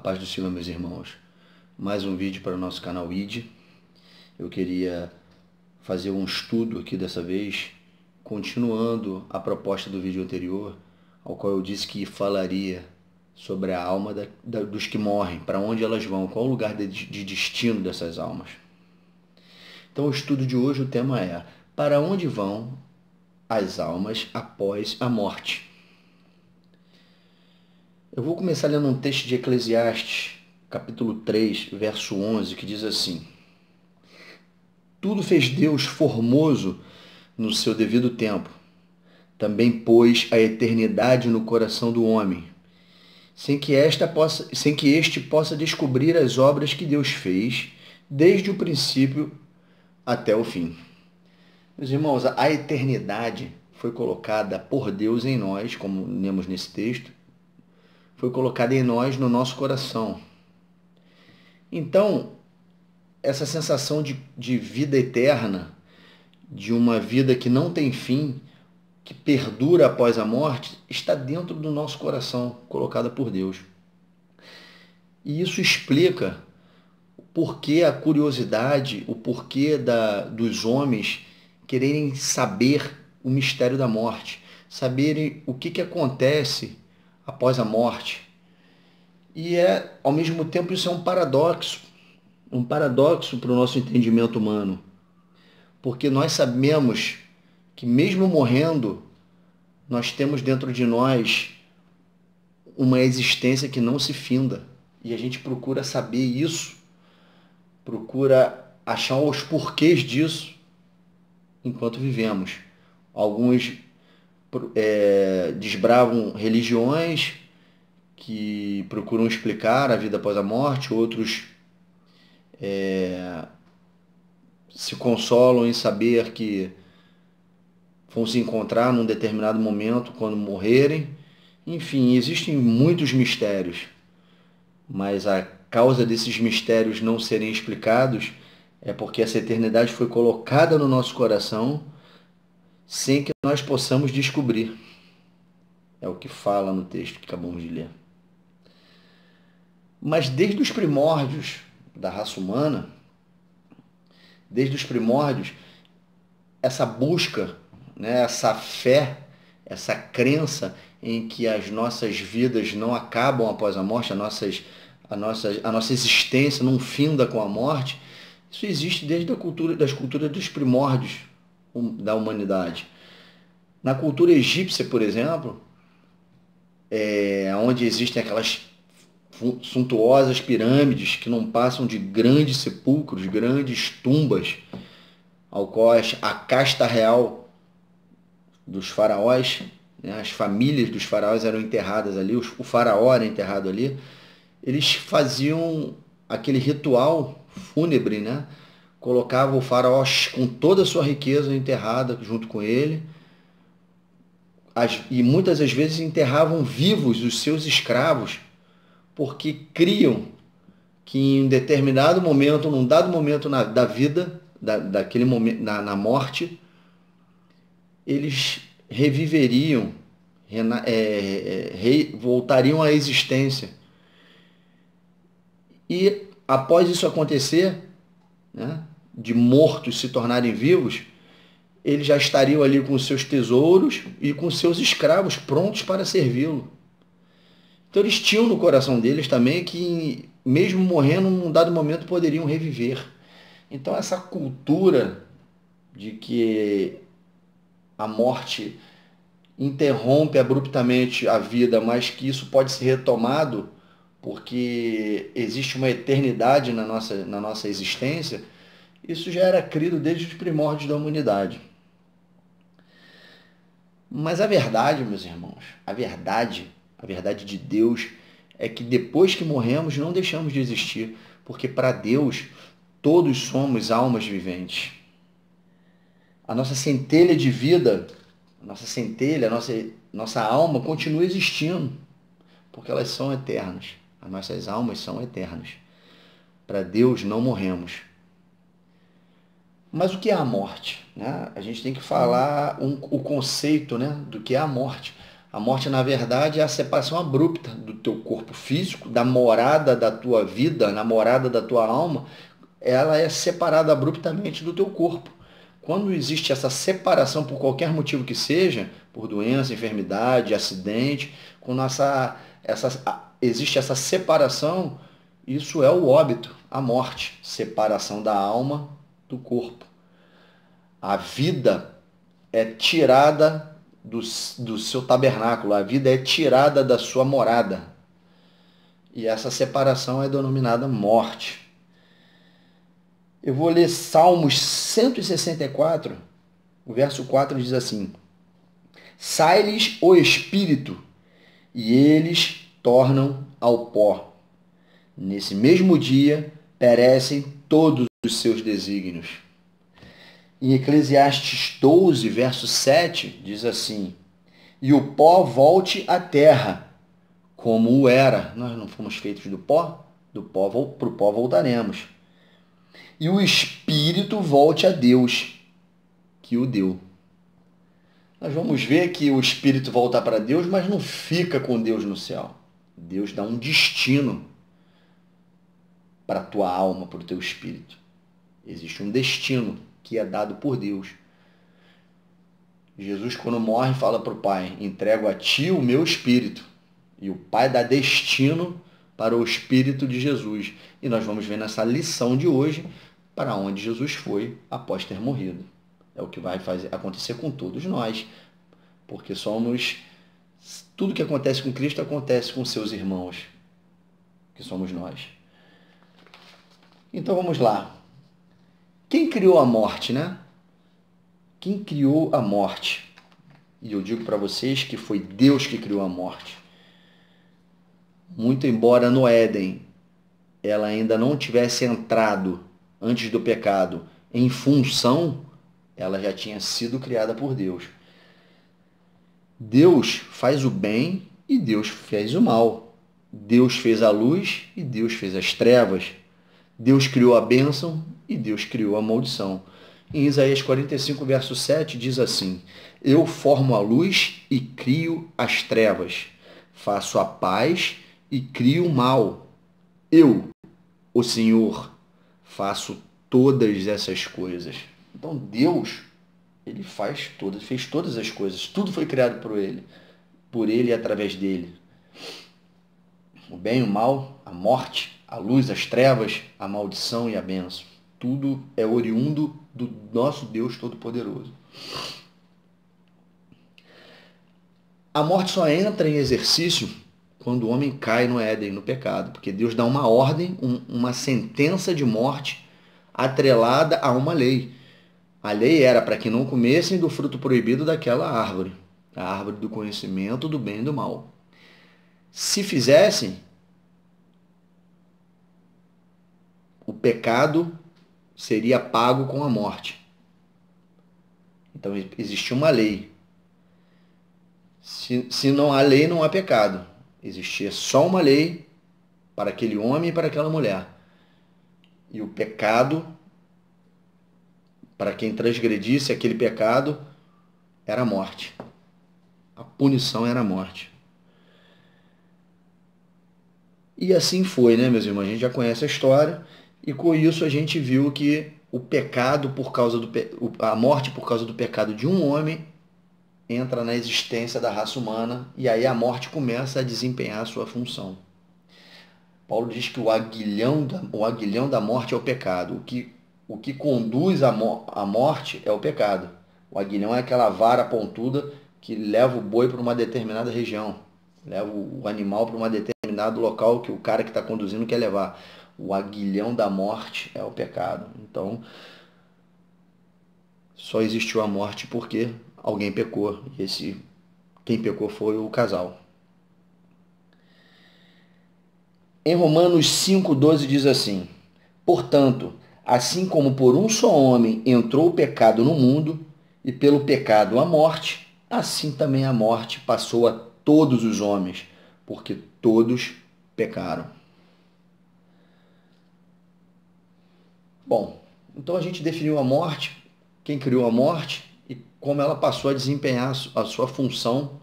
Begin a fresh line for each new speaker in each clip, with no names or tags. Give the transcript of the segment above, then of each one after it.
paz do Senhor, meus irmãos. Mais um vídeo para o nosso canal ID. Eu queria fazer um estudo aqui dessa vez, continuando a proposta do vídeo anterior, ao qual eu disse que falaria sobre a alma dos que morrem, para onde elas vão, qual o lugar de destino dessas almas. Então, o estudo de hoje, o tema é: para onde vão as almas após a morte? Eu vou começar lendo um texto de Eclesiastes, capítulo 3, verso 11, que diz assim: Tudo fez Deus formoso no seu devido tempo. Também pôs a eternidade no coração do homem, sem que este possa descobrir as obras que Deus fez, desde o princípio até o fim. Meus irmãos, a eternidade foi colocada por Deus em nós, como lemos nesse texto, foi colocada em nós, no nosso coração. Então, essa sensação de vida eterna, de uma vida que não tem fim, que perdura após a morte, está dentro do nosso coração, colocada por Deus. E isso explica o porquê a curiosidade, o porquê dos homens quererem saber o mistério da morte, saberem o que acontece após a morte. E ao mesmo tempo, isso é um paradoxo para o nosso entendimento humano, porque nós sabemos que mesmo morrendo, nós temos dentro de nós uma existência que não se finda, e a gente procura saber isso, procura achar os porquês disso enquanto vivemos. Alguns desbravam religiões que procuram explicar a vida após a morte, outros se consolam em saber que vão se encontrar num determinado momento quando morrerem. Enfim, existem muitos mistérios, mas a causa desses mistérios não serem explicados é porque essa eternidade foi colocada no nosso coração sem que nós possamos descobrir. É o que fala no texto que acabamos de ler. Mas desde os primórdios da raça humana, desde os primórdios, essa busca, né, essa fé, essa crença em que as nossas vidas não acabam após a morte, a nossa existência não finda com a morte, isso existe desde das culturas dos primórdios da humanidade. Na cultura egípcia, por exemplo, onde existem aquelas suntuosas pirâmides que não passam de grandes sepulcros, grandes tumbas, ao qual a casta real dos faraós, né, as famílias dos faraós eram enterradas ali, o faraó era enterrado ali. Eles faziam aquele ritual fúnebre, né? Colocavam o faraó com toda a sua riqueza enterrada junto com ele, e muitas das vezes enterravam vivos os seus escravos, porque criam que em determinado momento, num dado momento da vida, daquele momento, na morte, eles reviveriam, voltariam à existência. E após isso acontecer, né, de mortos se tornarem vivos, eles já estariam ali com seus tesouros e com seus escravos prontos para servi-lo. Então eles tinham no coração deles também que, mesmo morrendo, num dado momento poderiam reviver. Então essa cultura de que a morte interrompe abruptamente a vida, mas que isso pode ser retomado porque existe uma eternidade na nossa existência, isso já era crido desde os primórdios da humanidade. Mas a verdade, meus irmãos, a verdade de Deus é que depois que morremos não deixamos de existir, porque para Deus todos somos almas viventes. A nossa centelha de vida, a nossa alma continua existindo, porque elas são eternas. As nossas almas são eternas. Para Deus não morremos. Mas o que é a morte? Né? A gente tem que falar o conceito, né, do que é a morte. A morte, na verdade, é a separação abrupta do teu corpo físico, da morada da tua vida, na morada da tua alma, ela é separada abruptamente do teu corpo. Quando existe essa separação por qualquer motivo que seja, por doença, enfermidade, acidente, quando existe essa separação, isso é o óbito, a morte, separação da alma do corpo. A vida é tirada do seu tabernáculo, a vida é tirada da sua morada. E essa separação é denominada morte. Eu vou ler Salmos 164, o verso 4 diz assim: sai-lhes o espírito, e eles tornam ao pó. Nesse mesmo dia perecem todos os seus desígnios. Em Eclesiastes 12, verso 7, diz assim: e o pó volte à terra, como o era. Nós não fomos feitos do pó para o pó voltaremos. E o espírito volte a Deus, que o deu. Nós vamos ver que o espírito volta para Deus, mas não fica com Deus no céu. Deus dá um destino para a tua alma, para o teu espírito. Existe um destino que é dado por Deus. Jesus, quando morre, fala para o Pai: entrego a ti o meu espírito. E o Pai dá destino para o espírito de Jesus. E nós vamos ver nessa lição de hoje para onde Jesus foi após ter morrido. É o que vai acontecer com todos nós, porque tudo que acontece com Cristo acontece com seus irmãos, que somos nós. Então vamos lá. Quem criou a morte, né? Quem criou a morte? E eu digo para vocês que foi Deus que criou a morte. Muito embora no Éden ela ainda não tivesse entrado antes do pecado em função, ela já tinha sido criada por Deus. Deus faz o bem e Deus fez o mal. Deus fez a luz e Deus fez as trevas. Deus criou a bênção e Deus criou a maldição. Em Isaías 45, verso 7, diz assim: eu formo a luz e crio as trevas. Faço a paz e crio o mal. Eu, o Senhor, faço todas essas coisas. Então Deus, ele fez todas as coisas. Tudo foi criado por ele e através dele. O bem e o mal, a morte, a luz, as trevas, a maldição e a bênção. Tudo é oriundo do nosso Deus Todo-Poderoso. A morte só entra em exercício quando o homem cai no Éden, no pecado, porque Deus dá uma ordem, uma sentença de morte atrelada a uma lei. A lei era para que não comessem do fruto proibido daquela árvore, a árvore do conhecimento do bem e do mal. Se fizessem, o pecado seria pago com a morte. Então existia uma lei. Se não há lei, não há pecado. Existia só uma lei para aquele homem e para aquela mulher. E o pecado, para quem transgredisse aquele pecado, era a morte. A punição era a morte. E assim foi, né, meus irmãos? A gente já conhece a história. E com isso a gente viu que o pecado a morte por causa do pecado de um homem entra na existência da raça humana e aí a morte começa a desempenhar a sua função. Paulo diz que o aguilhão da morte é o pecado. O que conduz à morte é o pecado. O aguilhão é aquela vara pontuda que leva o boi para uma determinada região, leva o animal para um determinado local que o cara que está conduzindo quer levar. O aguilhão da morte é o pecado. Então, só existiu a morte porque alguém pecou. E quem pecou foi o casal. Em Romanos 5,12 diz assim: portanto, assim como por um só homem entrou o pecado no mundo, e pelo pecado a morte, assim também a morte passou a todos os homens, porque todos pecaram. Bom, então a gente definiu a morte, quem criou a morte e como ela passou a desempenhar a sua função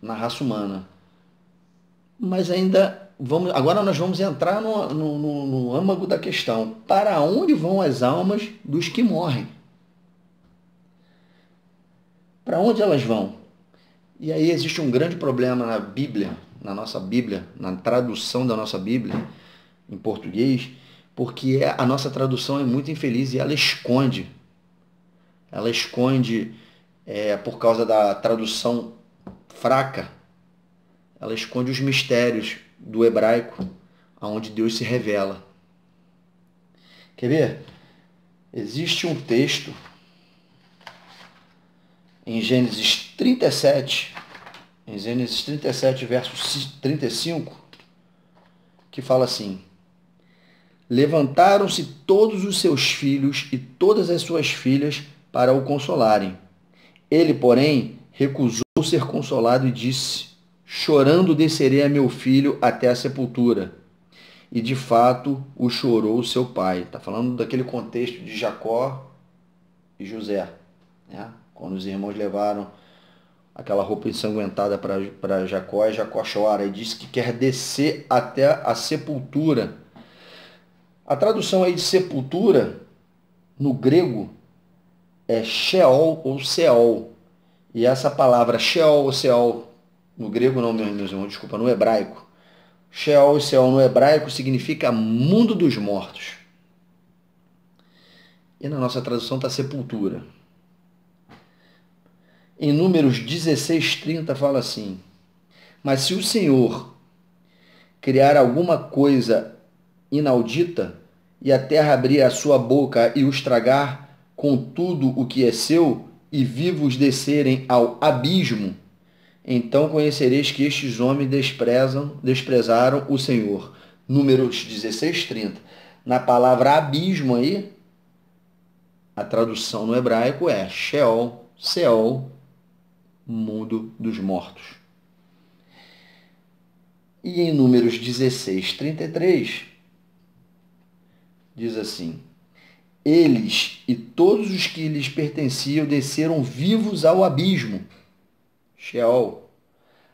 na raça humana. Mas ainda agora nós vamos entrar no âmago da questão. Para onde vão as almas dos que morrem? Para onde elas vão? E aí existe um grande problema na Bíblia, na nossa Bíblia, na tradução da nossa Bíblia em português, porque a nossa tradução é muito infeliz e ela esconde. Ela esconde, por causa da tradução fraca, ela esconde os mistérios do hebraico, onde Deus se revela. Quer ver? Existe um texto em Gênesis 37, verso 35, que fala assim: levantaram-se todos os seus filhos e todas as suas filhas para o consolarem. Ele, porém, recusou ser consolado e disse: chorando descerei a meu filho até a sepultura. E de fato o chorou seu pai. Está falando daquele contexto de Jacó e José, né? Quando os irmãos levaram aquela roupa ensanguentada para Jacó, e Jacó chora e diz que quer descer até a sepultura. A tradução aí de sepultura, no grego, é Sheol ou Seol. E essa palavra Sheol ou Seol, no grego não, meus irmãos, desculpa, no hebraico. Sheol e Seol no hebraico significa mundo dos mortos. E na nossa tradução está sepultura. Em Números 16:30 fala assim: mas se o Senhor criar alguma coisa inaudita, e a terra abrir a sua boca e os tragar com tudo o que é seu, e vivos descerem ao abismo, então conhecereis que estes homens desprezaram o Senhor. Números 16:30. Na palavra abismo aí, a tradução no hebraico é Sheol, Seol, mundo dos mortos. E em Números 16:33, diz assim: eles e todos os que lhes pertenciam desceram vivos ao abismo, Sheol.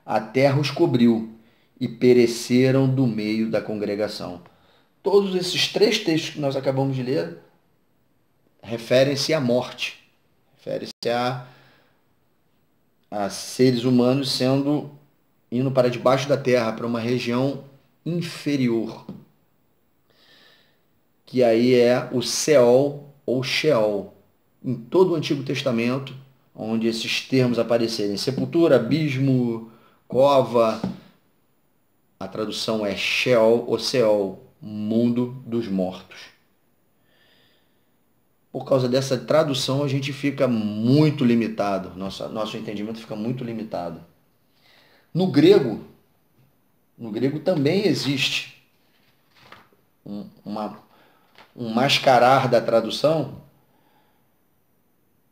A terra os cobriu e pereceram do meio da congregação. Todos esses três textos que nós acabamos de ler referem-se à morte, referem-se a seres humanos indo para debaixo da terra, para uma região inferior, que aí é o Seol ou Sheol. Em todo o Antigo Testamento, onde esses termos aparecerem, sepultura, abismo, cova, a tradução é Sheol ou Seol, mundo dos mortos. Por causa dessa tradução, a gente fica muito limitado, nosso entendimento fica muito limitado. No grego também existe um mascarar da tradução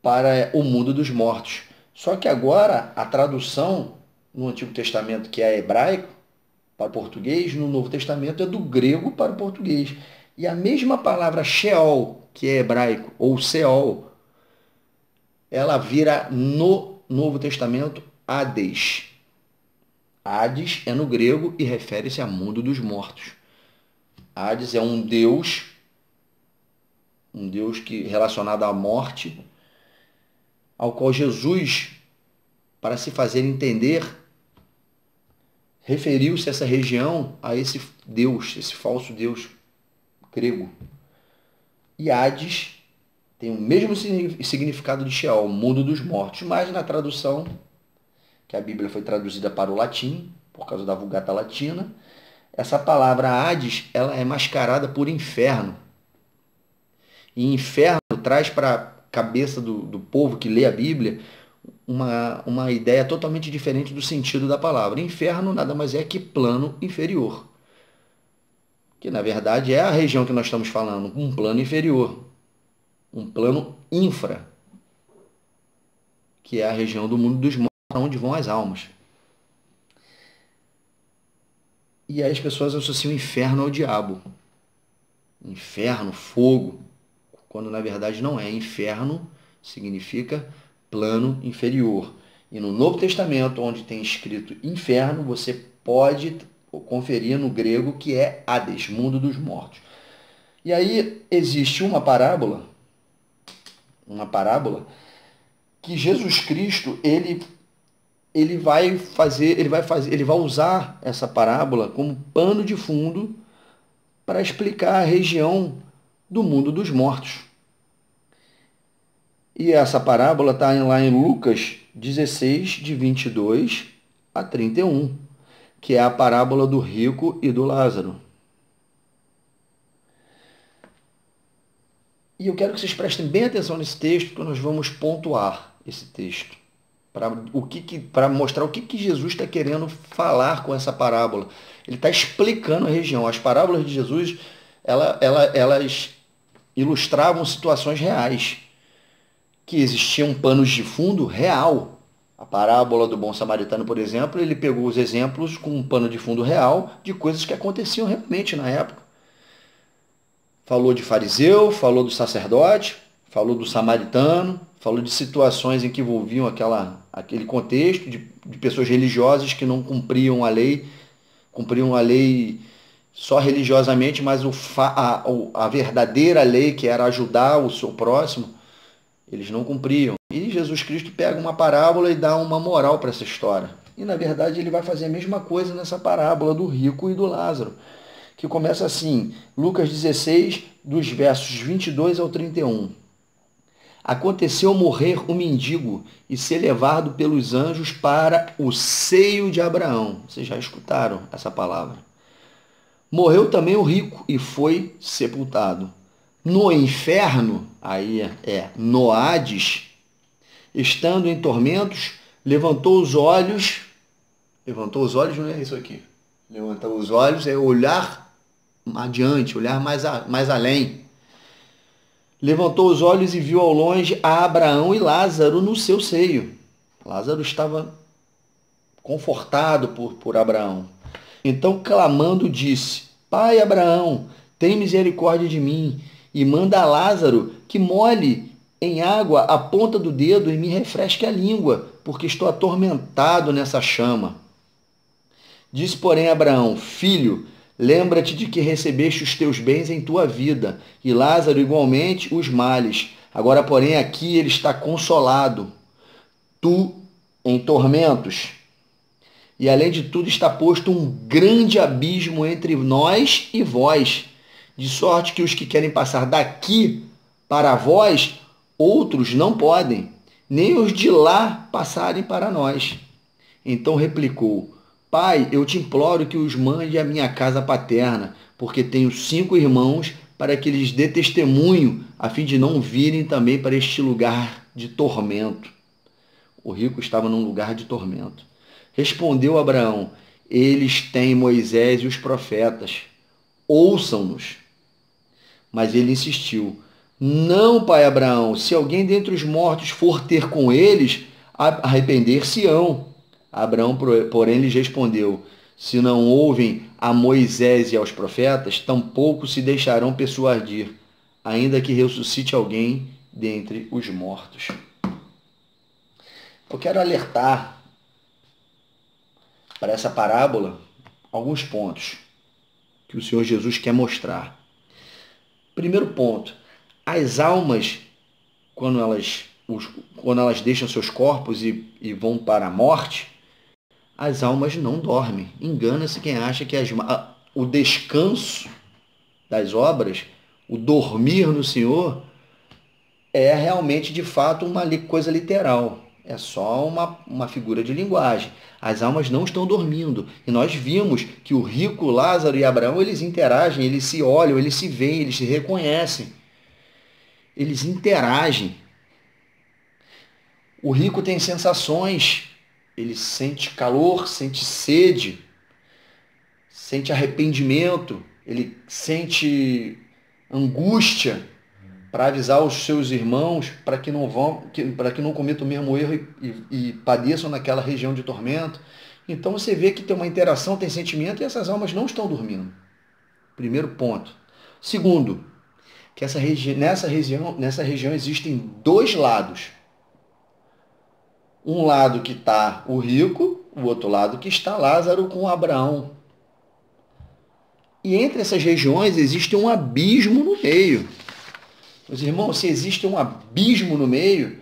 para o mundo dos mortos. Só que agora a tradução no Antigo Testamento, que é hebraico, para o português, no Novo Testamento é do grego para o português. E a mesma palavra Sheol, que é hebraico, ou Seol, ela vira no Novo Testamento Hades. Hades é no grego e refere-se a mundo dos mortos. Hades é um deus que relacionado à morte, ao qual Jesus, para se fazer entender, referiu-se a essa região, a esse deus, esse falso deus grego. E Hades tem o mesmo significado de Sheol, mundo dos mortos, mas na tradução, que a Bíblia foi traduzida para o latim, por causa da Vulgata Latina, essa palavra Hades, ela é mascarada por inferno. E inferno traz para a cabeça do povo que lê a Bíblia uma ideia totalmente diferente do sentido da palavra. Inferno nada mais é que plano inferior. Que na verdade é a região que nós estamos falando, um plano inferior. Um plano infra. Que é a região do mundo dos mortos, onde vão as almas. E aí as pessoas associam o inferno ao diabo. Inferno, fogo. Quando na verdade não é. Inferno significa plano inferior. E no Novo Testamento, onde tem escrito inferno, você pode conferir no grego que é Hades, mundo dos mortos. E aí existe uma parábola que Jesus Cristo, ele vai usar essa parábola como pano de fundo para explicar a região do mundo dos mortos. E essa parábola está lá em Lucas 16, de 22 a 31, que é a parábola do rico e do Lázaro. E eu quero que vocês prestem bem atenção nesse texto, porque nós vamos pontuar esse texto, para mostrar o que Jesus está querendo falar com essa parábola. Ele está explicando a região. As parábolas de Jesus, elas ilustravam situações reais, que existiam panos de fundo real. A parábola do bom samaritano, por exemplo, ele pegou os exemplos com um pano de fundo real de coisas que aconteciam realmente na época. Falou de fariseu, falou do sacerdote, falou do samaritano, falou de situações em que envolviam aquele contexto de pessoas religiosas que não cumpriam a lei só religiosamente, mas a verdadeira lei, que era ajudar o seu próximo, eles não cumpriam. E Jesus Cristo pega uma parábola e dá uma moral para essa história. E, na verdade, ele vai fazer a mesma coisa nessa parábola do rico e do Lázaro, que começa assim, Lucas 16, dos versos 22 ao 31. Aconteceu morrer um mendigo e ser levado pelos anjos para o seio de Abraão. Vocês já escutaram essa palavra. Morreu também o rico e foi sepultado. No inferno, aí no Hades, estando em tormentos, levantou os olhos não é isso aqui. Levantar os olhos é olhar adiante, olhar mais além. Levantou os olhos e viu ao longe a Abraão e Lázaro no seu seio. Lázaro estava confortado por Abraão. Então, clamando, disse: Pai Abraão, tem misericórdia de mim e manda a Lázaro que molhe em água a ponta do dedo e me refresque a língua, porque estou atormentado nessa chama. Disse, porém, Abraão: Filho, lembra-te de que recebeste os teus bens em tua vida, e Lázaro igualmente os males. Agora, porém, aqui ele está consolado, tu em tormentos. E além de tudo está posto um grande abismo entre nós e vós, de sorte que os que querem passar daqui para vós, outros não podem, nem os de lá passarem para nós. Então replicou: Pai, eu te imploro que os mande à minha casa paterna, porque tenho 5 irmãos, para que lhes dê testemunho, a fim de não virem também para este lugar de tormento. O rico estava num lugar de tormento. Respondeu Abraão: Eles têm Moisés e os profetas, ouçam-nos. Mas ele insistiu: Não, pai Abraão, se alguém dentre os mortos for ter com eles, arrepender-se-ão. Abraão, porém, lhes respondeu: Se não ouvem a Moisés e aos profetas, tampouco se deixarão persuadir, ainda que ressuscite alguém dentre os mortos. Eu quero alertar para essa parábola alguns pontos que o Senhor Jesus quer mostrar. Primeiro ponto: as almas, quando elas deixam seus corpos e vão para a morte, as almas não dormem. Engana-se quem acha que o descanso das obras, o dormir no Senhor, é realmente, de fato, uma coisa literal. É só uma figura de linguagem. As almas não estão dormindo. E nós vimos que o rico, Lázaro e Abraão, eles interagem, eles se olham, eles se veem, eles se reconhecem. Eles interagem. O rico tem sensações. Ele sente calor, sente sede, sente arrependimento, ele sente angústia para avisar os seus irmãos para que não cometam o mesmo erro e padeçam naquela região de tormento. Então você vê que tem uma interação, tem sentimento, e essas almas não estão dormindo. Primeiro ponto. Segundo, que nessa região existem 2 lados. Um lado que está o rico, o outro lado que está Lázaro com Abraão. E entre essas regiões existe um abismo no meio. Meus irmãos, se existe um abismo no meio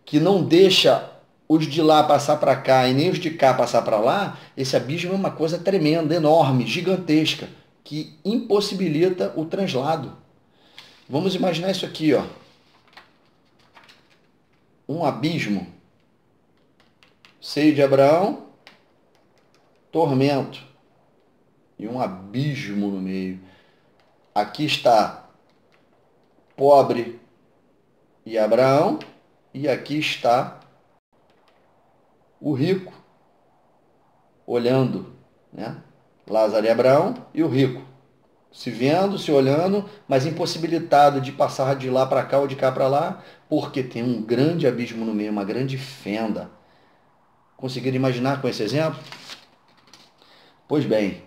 que não deixa os de lá passar para cá e nem os de cá passar para lá, esse abismo é uma coisa tremenda, enorme, gigantesca, que impossibilita o translado. Vamos imaginar isso aqui, ó. Um abismo. Seio de Abraão, tormento e um abismo no meio. Aqui está pobre e Abraão, e aqui está o rico, olhando, né? Lázaro e Abraão e o rico, se vendo, se olhando, mas impossibilitado de passar de lá para cá ou de cá para lá, porque tem um grande abismo no meio, uma grande fenda. Conseguiram imaginar com esse exemplo? Pois bem,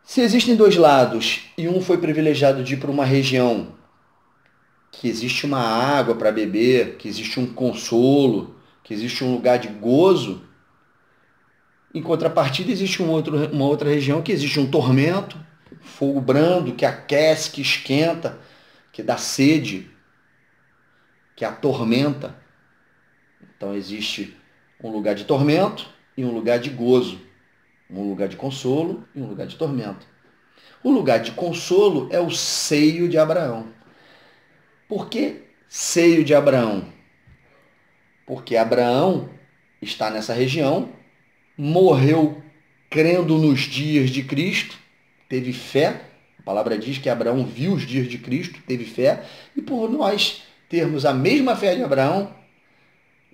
se existem dois lados e um foi privilegiado de ir para uma região que existe uma água para beber, que existe um consolo, que existe um lugar de gozo, em contrapartida existe uma outra região que existe um tormento, fogo brando que aquece, que esquenta, que dá sede, que atormenta. Então existe um lugar de tormento e um lugar de gozo, um lugar de consolo e um lugar de tormento. O lugar de consolo é o seio de Abraão. Por que seio de Abraão? Porque Abraão está nessa região, morreu crendo nos dias de Cristo, teve fé. A palavra diz que Abraão viu os dias de Cristo, teve fé, e por nós termos a mesma fé de Abraão,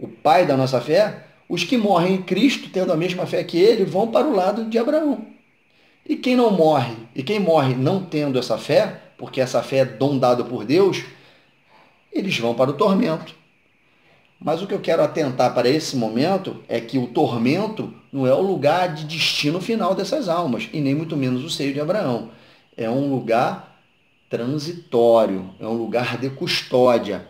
o pai da nossa fé, os que morrem em Cristo, tendo a mesma fé que ele, vão para o lado de Abraão. E quem não morre, e quem morre não tendo essa fé, porque essa fé é dom dado por Deus, eles vão para o tormento. Mas o que eu quero atentar para esse momento é que o tormento não é o lugar de destino final dessas almas, e nem muito menos o seio de Abraão. É um lugar transitório, é um lugar de custódia.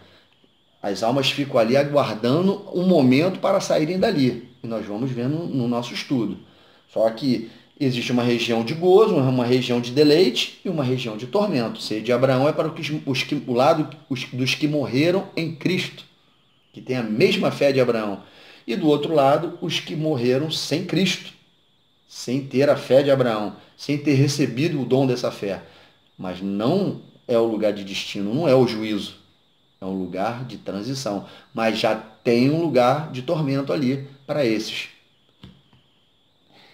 As almas ficam ali aguardando um momento para saírem dali. E nós vamos ver no nosso estudo. Só que existe uma região de gozo, uma região de deleite e uma região de tormento. O seio de Abraão é para o lado dos que morreram em Cristo, que tem a mesma fé de Abraão. E do outro lado, os que morreram sem Cristo, sem ter a fé de Abraão, sem ter recebido o dom dessa fé. Mas não é o lugar de destino, não é o juízo. É um lugar de transição. Mas já tem um lugar de tormento ali para esses.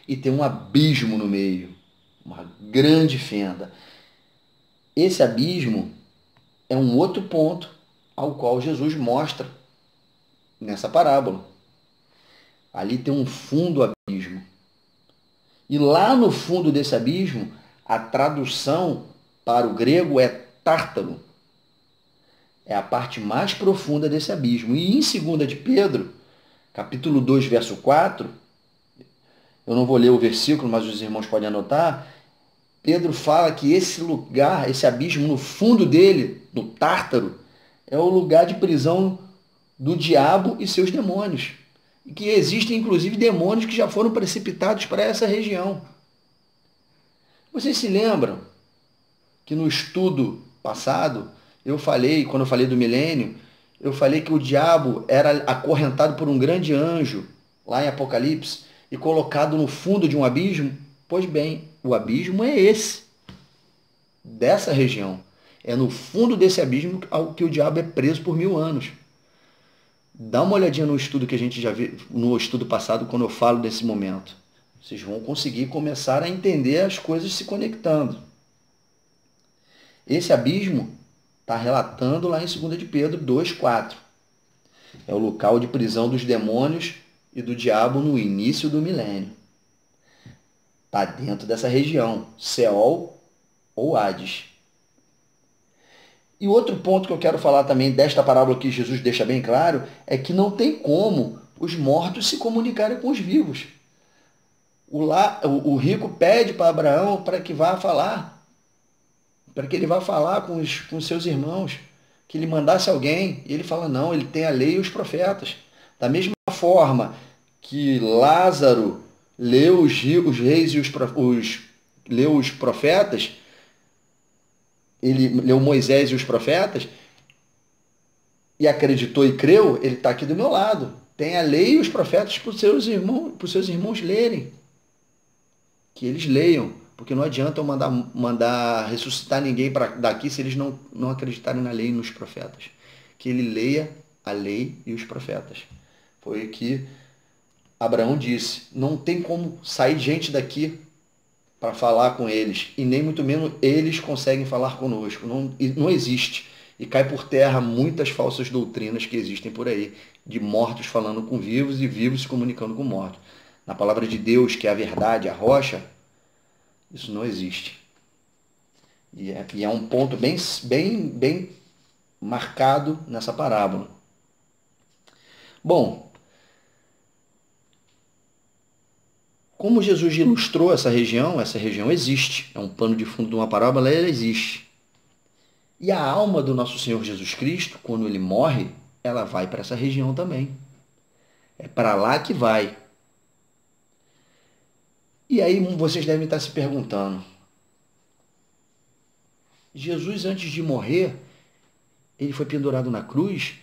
E tem um abismo no meio, uma grande fenda. Esse abismo é um outro ponto ao qual Jesus mostra nessa parábola. Ali tem um fundo abismo. E lá no fundo desse abismo, a tradução para o grego é tártaro. É a parte mais profunda desse abismo. E em 2 de Pedro, capítulo 2, verso 4, eu não vou ler o versículo, mas os irmãos podem anotar, Pedro fala que esse lugar, esse abismo no fundo dele, no tártaro, é o lugar de prisão do diabo e seus demônios. E que existem, inclusive, demônios que já foram precipitados para essa região. Vocês se lembram que no estudo passado, quando eu falei do milênio, eu falei que o diabo era acorrentado por um grande anjo, lá em Apocalipse, e colocado no fundo de um abismo? Pois bem, o abismo é esse, dessa região. É no fundo desse abismo ao que o diabo é preso por 1000 anos. Dá uma olhadinha no estudo que a gente já viu, no estudo passado, quando eu falo desse momento. Vocês vão conseguir começar a entender as coisas se conectando. Esse abismo está relatando lá em 2 de Pedro 2,4. É o local de prisão dos demônios e do diabo no início do milênio. Está dentro dessa região, Seol ou Hades. E outro ponto que eu quero falar também desta parábola que Jesus deixa bem claro é que não tem como os mortos se comunicarem com os vivos. O rico pede para Abraão para que vá falar, para que ele vá falar com os seus irmãos, que ele mandasse alguém. E ele fala, não, ele tem a lei e os profetas. Da mesma forma que Lázaro leu os reis e leu os profetas, ele leu Moisés e os profetas e acreditou e creu, ele está aqui do meu lado. Tem a lei e os profetas para os seus irmãos lerem. Que eles leiam, porque não adianta eu mandar ressuscitar ninguém daqui se eles não acreditarem na lei e nos profetas. Que ele leia a lei e os profetas. Foi o que Abraão disse. Não tem como sair gente daqui para falar com eles, e nem muito menos eles conseguem falar conosco. Não existe. E cai por terra muitas falsas doutrinas que existem por aí, de mortos falando com vivos e vivos se comunicando com mortos. Na palavra de Deus, que é a verdade, a rocha, isso não existe. E é um ponto bem marcado nessa parábola. Bom, como Jesus ilustrou essa região existe. É um pano de fundo de uma parábola, ela existe. E a alma do nosso Senhor Jesus Cristo, quando ele morre, ela vai para essa região também. É para lá que vai. E aí vocês devem estar se perguntando, Jesus, antes de morrer, ele foi pendurado na cruz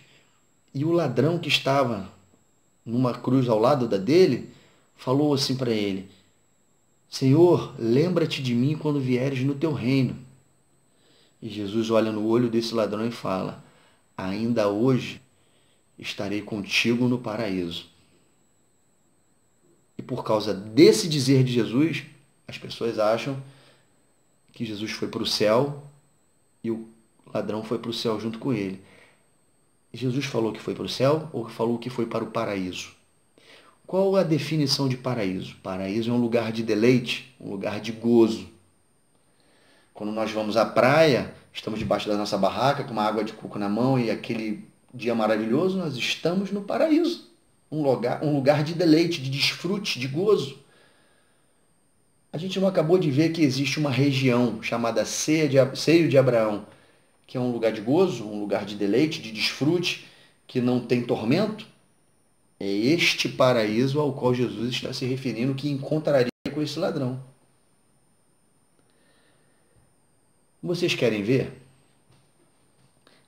e o ladrão que estava numa cruz ao lado da dele falou assim para ele: Senhor, lembra-te de mim quando vieres no teu reino. E Jesus olha no olho desse ladrão e fala: ainda hoje estarei contigo no paraíso. E por causa desse dizer de Jesus, as pessoas acham que Jesus foi para o céu e o ladrão foi para o céu junto com ele. Jesus falou que foi para o céu ou falou que foi para o paraíso? Qual a definição de paraíso? Paraíso é um lugar de deleite, um lugar de gozo. Quando nós vamos à praia, estamos debaixo da nossa barraca com uma água de coco na mão e aquele dia maravilhoso, nós estamos no paraíso. Um lugar de deleite, de desfrute, de gozo. A gente não acabou de ver que existe uma região chamada Seio de Abraão, que é um lugar de gozo, um lugar de deleite, de desfrute, que não tem tormento? É este paraíso ao qual Jesus está se referindo que encontraria com esse ladrão. Vocês querem ver?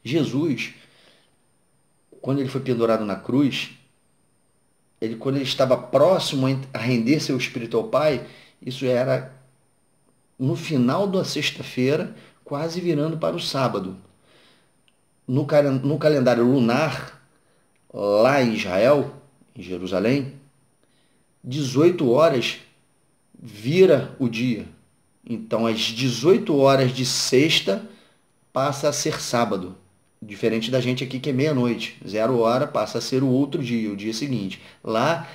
Jesus, quando ele foi pendurado na cruz, quando ele estava próximo a render seu espírito ao Pai, isso era no final da sexta-feira, quase virando para o sábado. No calendário lunar, lá em Israel, em Jerusalém, 18 horas vira o dia. Então, às 18 horas de sexta, passa a ser sábado. Diferente da gente aqui que é meia-noite. 0 hora passa a ser o outro dia, o dia seguinte. Lá,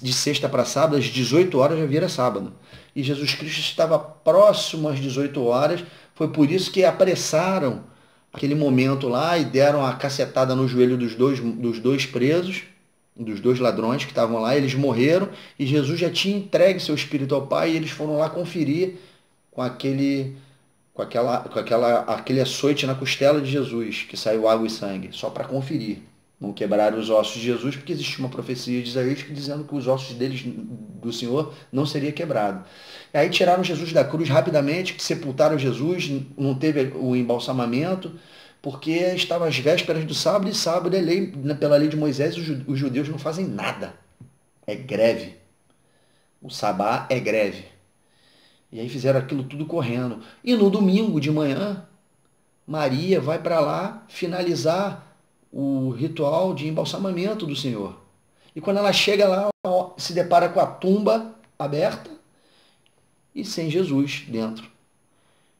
de sexta para sábado, às 18 horas já vira sábado. E Jesus Cristo estava próximo às 18 horas. Foi por isso que apressaram aquele momento lá e deram a cacetada no joelho dos dois presos, dos dois ladrões que estavam lá. Eles morreram e Jesus já tinha entregue seu espírito ao Pai e eles foram lá conferir com aquele açoite na costela de Jesus, que saiu água e sangue, só para conferir. Não quebraram os ossos de Jesus, porque existia uma profecia de Isaías dizendo que os ossos do Senhor não seria quebrado. E aí tiraram Jesus da cruz rapidamente, sepultaram Jesus, não teve o embalsamamento, porque estava às vésperas do sábado, e sábado é pela lei de Moisés, os judeus não fazem nada. É greve. O sabá é greve. E aí fizeram aquilo tudo correndo. E no domingo de manhã, Maria vai para lá finalizar o ritual de embalsamamento do Senhor. E quando ela chega lá, ela se depara com a tumba aberta e sem Jesus dentro.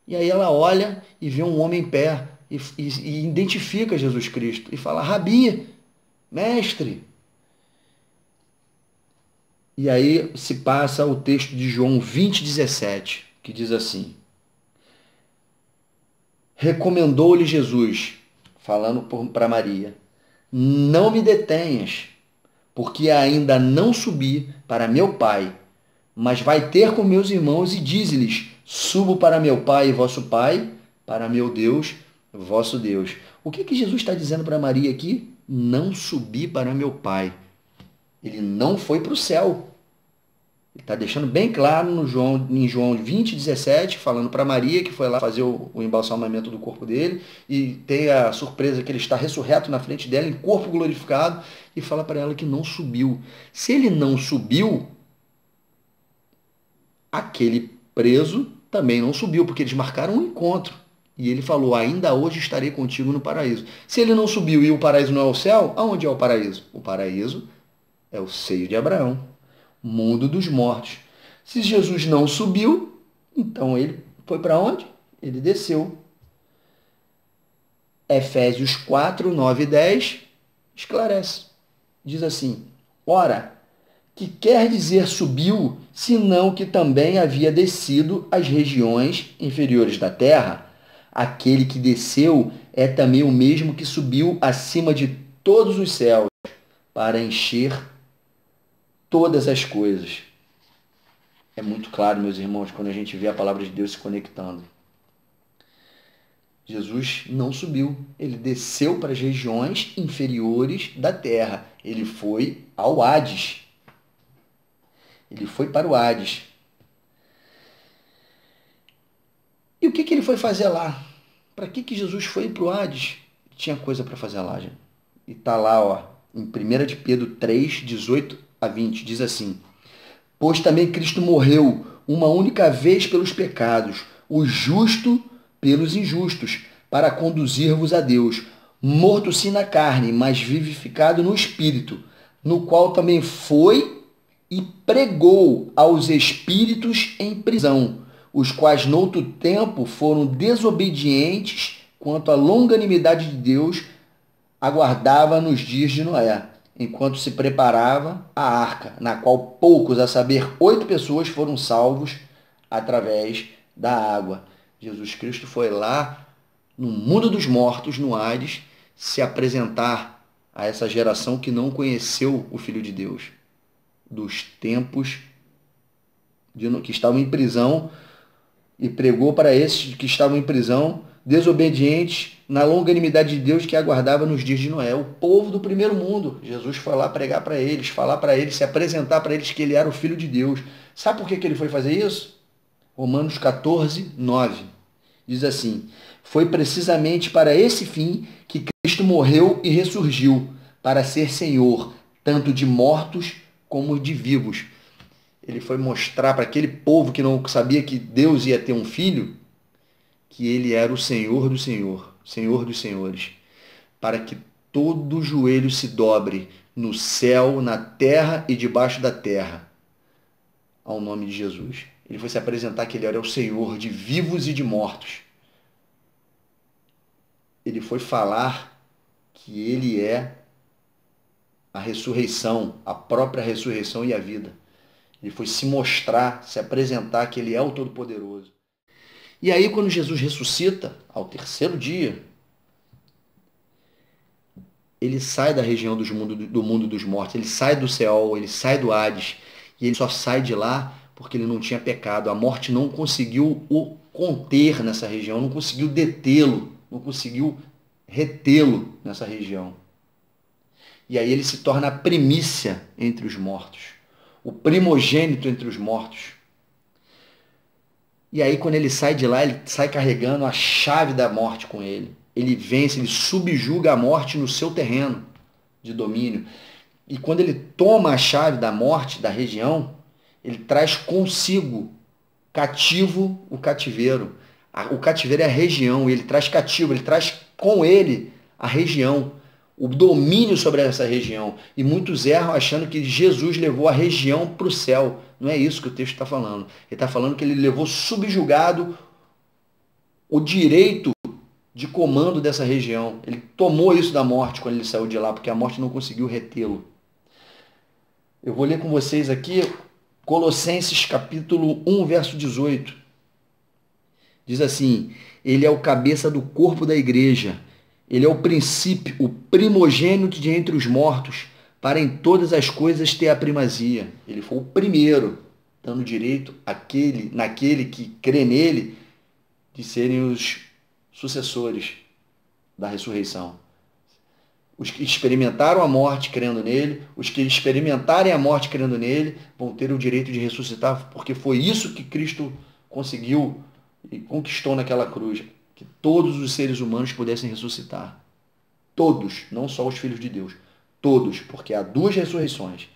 E aí ela olha e vê um homem em pé e identifica Jesus Cristo e fala: Rabi, mestre. E aí se passa o texto de João 20:17, que diz assim: recomendou-lhe Jesus, falando para Maria: não me detenhas, porque ainda não subi para meu Pai, mas vai ter com meus irmãos e dize-lhes: subo para meu Pai e vosso Pai, para meu Deus, vosso Deus. O que Jesus está dizendo para Maria aqui? não subi para meu Pai. Ele não foi para o céu. Ele está deixando bem claro em João 20:17, falando para Maria, que foi lá fazer o embalsamamento do corpo dele, e tem a surpresa que ele está ressurreto na frente dela, em corpo glorificado, e fala para ela que não subiu. Se ele não subiu, aquele preso também não subiu, porque eles marcaram um encontro. E ele falou: ainda hoje estarei contigo no paraíso. Se ele não subiu e o paraíso não é o céu, aonde é o paraíso? O paraíso é o seio de Abraão, mundo dos mortos. Se Jesus não subiu, então ele foi para onde? Ele desceu. Efésios 4, 9 e 10 esclarece. Diz assim: ora, que quer dizer subiu, senão que também havia descido às regiões inferiores da terra? Aquele que desceu é também o mesmo que subiu acima de todos os céus para encher todas as coisas. É muito claro, meus irmãos, quando a gente vê a palavra de Deus se conectando. Jesus não subiu, ele desceu para as regiões inferiores da terra. Ele foi ao Hades. Ele foi para o Hades. E o que ele foi fazer lá? Para que Jesus foi para o Hades? Tinha coisa para fazer lá, gente. E está lá, ó, em 1 de Pedro 3, 18 a 20, diz assim: pois também Cristo morreu uma única vez pelos pecados, o justo pelos injustos, para conduzir-vos a Deus, morto sim na carne, mas vivificado no Espírito, no qual também foi e pregou aos espíritos em prisão, os quais noutro tempo foram desobedientes quanto à longanimidade de Deus, aguardava nos dias de Noé, enquanto se preparava a arca, na qual poucos, a saber, 8 pessoas, foram salvos através da água. Jesus Cristo foi lá no mundo dos mortos, no Hades, se apresentar a essa geração que não conheceu o Filho de Deus, dos tempos que estavam em prisão, e pregou para esses que estavam em prisão, desobedientes, na longanimidade de Deus que aguardava nos dias de Noé. O povo do primeiro mundo. Jesus foi lá pregar para eles, falar para eles, se apresentar para eles que ele era o Filho de Deus. Sabe por que ele foi fazer isso? Romanos 14, 9. Diz assim: foi precisamente para esse fim que Cristo morreu e ressurgiu, para ser Senhor, tanto de mortos como de vivos. Ele foi mostrar para aquele povo que não sabia que Deus ia ter um filho, que ele era o Senhor do Senhor, Senhor dos senhores, para que todo joelho se dobre no céu, na terra e debaixo da terra, ao nome de Jesus. Ele foi se apresentar que ele era o Senhor de vivos e de mortos. Ele foi falar que ele é a ressurreição, a própria ressurreição e a vida. Ele foi se mostrar, se apresentar que ele é o Todo-Poderoso. E aí, quando Jesus ressuscita, ao terceiro dia, ele sai da região do mundo dos mortos, ele sai do Seol, ele sai do Hades, e ele só sai de lá porque ele não tinha pecado. A morte não conseguiu o conter nessa região, não conseguiu detê-lo, não conseguiu retê-lo nessa região. E aí ele se torna a primícia entre os mortos, o primogênito entre os mortos. E aí, quando ele sai de lá, ele sai carregando a chave da morte com ele. Ele vence, ele subjuga a morte no seu terreno de domínio. E quando ele toma a chave da morte da região, ele traz consigo cativo o cativeiro. O cativeiro é a região, ele traz cativo, ele traz com ele a região, o domínio sobre essa região. E muitos erram achando que Jesus levou a região para o céu. Não é isso que o texto está falando. Ele está falando que ele levou subjugado o direito de comando dessa região. Ele tomou isso da morte quando ele saiu de lá, porque a morte não conseguiu retê-lo. Eu vou ler com vocês aqui Colossenses capítulo 1, verso 18. Diz assim: ele é o cabeça do corpo da igreja. Ele é o princípio, o primogênito de entre os mortos, para em todas as coisas ter a primazia. Ele foi o primeiro, dando direito naquele que crê nele, de serem os sucessores da ressurreição. Os que experimentaram a morte crendo nele, os que experimentarem a morte crendo nele, vão ter o direito de ressuscitar, porque foi isso que Cristo conseguiu e conquistou naquela cruz, que todos os seres humanos pudessem ressuscitar. Todos, não só os filhos de Deus, todos, porque há duas ressurreições.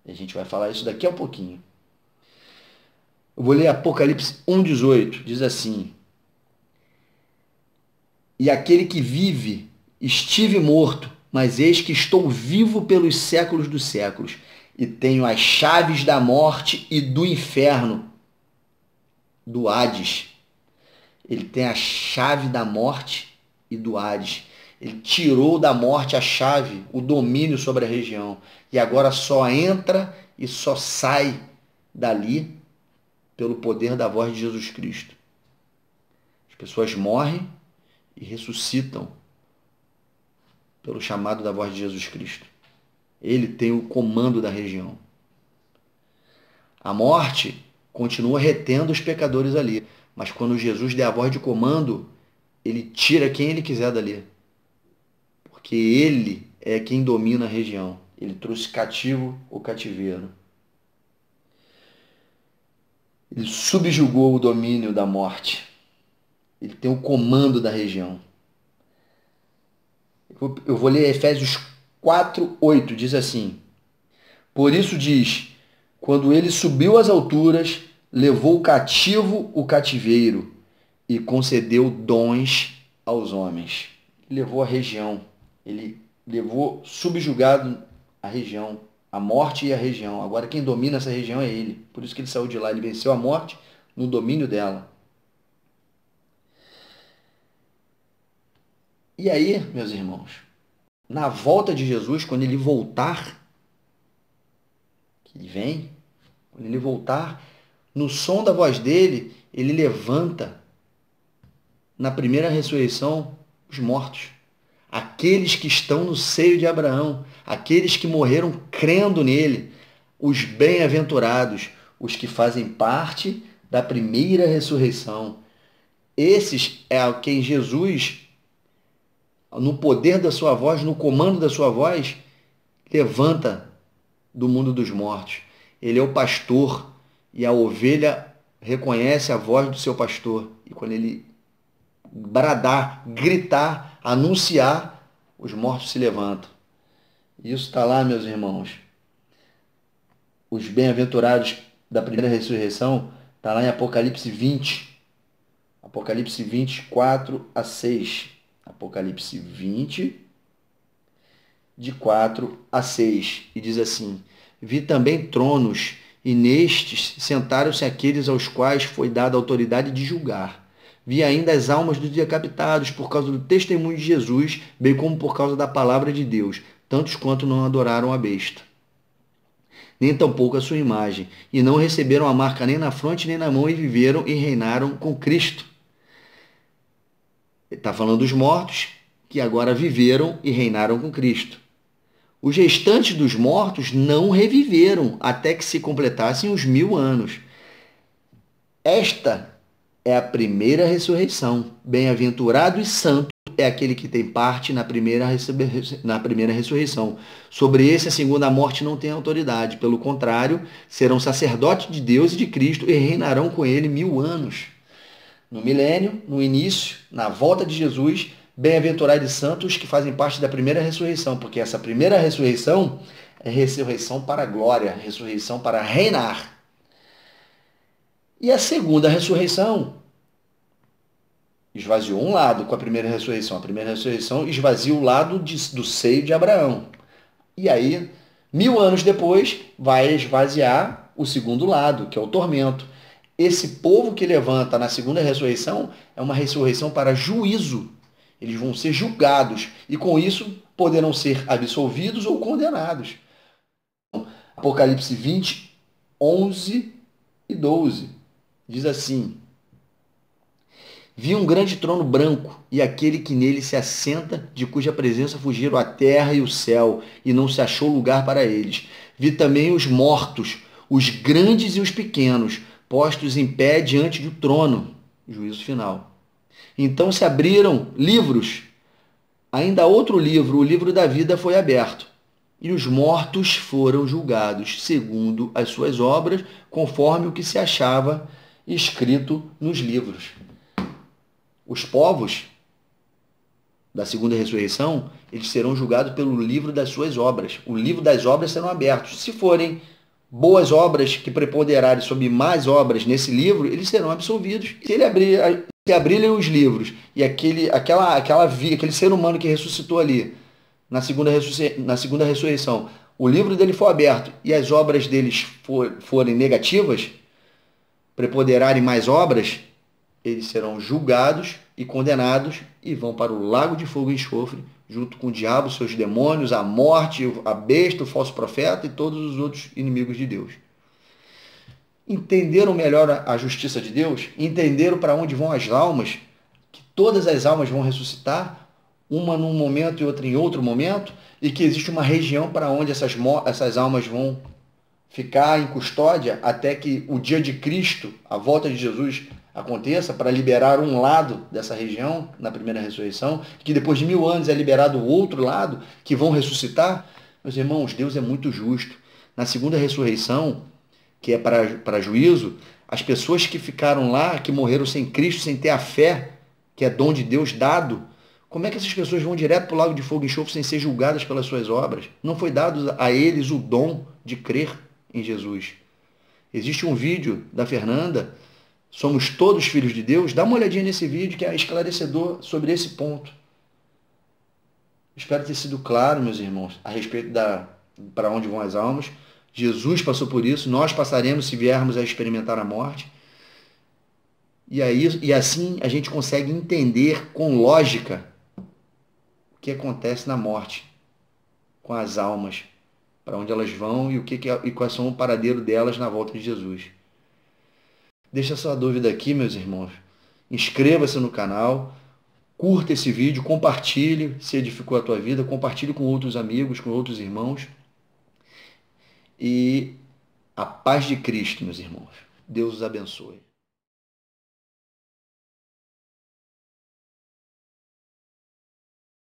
E a gente vai falar isso daqui a pouquinho. Eu vou ler Apocalipse 1,18, diz assim: E aquele que vive, estive morto, mas eis que estou vivo pelos séculos dos séculos, e tenho as chaves da morte e do inferno, do Hades. Ele tem a chave da morte e do Hades. Ele tirou da morte a chave, o domínio sobre a região. E agora só entra e só sai dali pelo poder da voz de Jesus Cristo. As pessoas morrem e ressuscitam pelo chamado da voz de Jesus Cristo. Ele tem o comando da região. A morte continua retendo os pecadores ali, mas quando Jesus der a voz de comando, ele tira quem ele quiser dali. Porque ele é quem domina a região. Ele trouxe cativo o cativeiro. Ele subjugou o domínio da morte. Ele tem o comando da região. Eu vou ler Efésios 4:8, diz assim: Por isso diz, quando ele subiu às alturas, levou cativo o cativeiro e concedeu dons aos homens. Ele levou a região, ele levou subjugado a região, a morte e a região. Agora quem domina essa região é ele. Por isso que ele saiu de lá, ele venceu a morte no domínio dela. E aí, meus irmãos, na volta de Jesus, quando ele voltar, que ele vem, quando ele voltar, no som da voz dele, ele levanta, na primeira ressurreição, os mortos. Aqueles que estão no seio de Abraão, aqueles que morreram crendo nele, os bem-aventurados, os que fazem parte da primeira ressurreição. Esses é a quem Jesus, no poder da sua voz, no comando da sua voz, levanta do mundo dos mortos. Ele é o pastor e a ovelha reconhece a voz do seu pastor. E quando ele bradar, gritar, anunciar, os mortos se levantam. Isso está lá, meus irmãos. Os bem-aventurados da primeira ressurreição está lá em Apocalipse 20. Apocalipse 24-6. Apocalipse 20, de 4-6. E diz assim: Vi também tronos, e nestes sentaram-se aqueles aos quais foi dada a autoridade de julgar. Vi ainda as almas dos decapitados por causa do testemunho de Jesus, bem como por causa da palavra de Deus, tantos quanto não adoraram a besta, nem tampouco a sua imagem, e não receberam a marca nem na fronte nem na mão, e viveram e reinaram com Cristo. Ele está falando dos mortos que agora viveram e reinaram com Cristo. Os restantes dos mortos não reviveram até que se completassem os 1000 anos. Esta é a primeira ressurreição. Bem-aventurado e santo é aquele que tem parte na primeira ressurreição. Sobre esse, a segunda morte não tem autoridade. Pelo contrário, serão sacerdotes de Deus e de Cristo e reinarão com ele 1000 anos. No milênio, no início, na volta de Jesus, bem-aventurados e santos que fazem parte da primeira ressurreição, porque essa primeira ressurreição é ressurreição para a glória, ressurreição para reinar. E a segunda ressurreição esvaziou um lado com a primeira ressurreição. A primeira ressurreição esvazia o lado do seio de Abraão. E aí, 1000 anos depois, vai esvaziar o segundo lado, que é o tormento. Esse povo que levanta na segunda ressurreição é uma ressurreição para juízo. Eles vão ser julgados e com isso poderão ser absolvidos ou condenados. Apocalipse 20, 11 e 12. Diz assim: Vi um grande trono branco e aquele que nele se assenta, de cuja presença fugiram a terra e o céu, e não se achou lugar para eles. Vi também os mortos, os grandes e os pequenos, postos em pé diante do trono, juízo final. Então se abriram livros Ainda outro livro, o livro da vida, foi aberto, e os mortos foram julgados segundo as suas obras, conforme o que se achava escrito nos livros. Os povos da segunda ressurreição, eles serão julgados pelo livro das suas obras. O livro das obras serão abertos. Se forem boas obras que preponderarem sobre más obras nesse livro, eles serão absolvidos. Se abrirem os livros e aquele ser humano que ressuscitou ali na segunda ressurreição, o livro dele for aberto e as obras deles forem negativas, preponderarem mais obras, eles serão julgados e condenados e vão para o lago de fogo e enxofre, junto com o diabo, seus demônios, a morte, a besta, o falso profeta e todos os outros inimigos de Deus. Entenderam melhor a justiça de Deus? Entenderam para onde vão as almas? Que todas as almas vão ressuscitar, uma num momento e outra em outro momento, e que existe uma região para onde essas almas vão ficar em custódia até que o dia de Cristo, a volta de Jesus, aconteça, para liberar um lado dessa região na primeira ressurreição, que depois de 1000 anos é liberado o outro lado, que vão ressuscitar. Meus irmãos, Deus é muito justo. Na segunda ressurreição, que é para juízo, as pessoas que ficaram lá, que morreram sem Cristo, sem ter a fé, que é dom de Deus dado, como é que essas pessoas vão direto para o lago de fogo e enxofre sem ser julgadas pelas suas obras? Não foi dado a eles o dom de crer em Jesus. Existe um vídeo da Fernanda, Somos Todos Filhos de Deus. Dá uma olhadinha nesse vídeo que é esclarecedor sobre esse ponto. Espero ter sido claro, meus irmãos, a respeito para onde vão as almas. Jesus passou por isso, nós passaremos se viermos a experimentar a morte. E assim a gente consegue entender com lógica o que acontece na morte com as almas, para onde elas vão e quais são o paradeiro delas na volta de Jesus. Deixa sua dúvida aqui, meus irmãos. Inscreva-se no canal, curta esse vídeo, compartilhe se edificou a tua vida, compartilhe com outros amigos, com outros irmãos. E a paz de Cristo, meus irmãos. Deus os abençoe.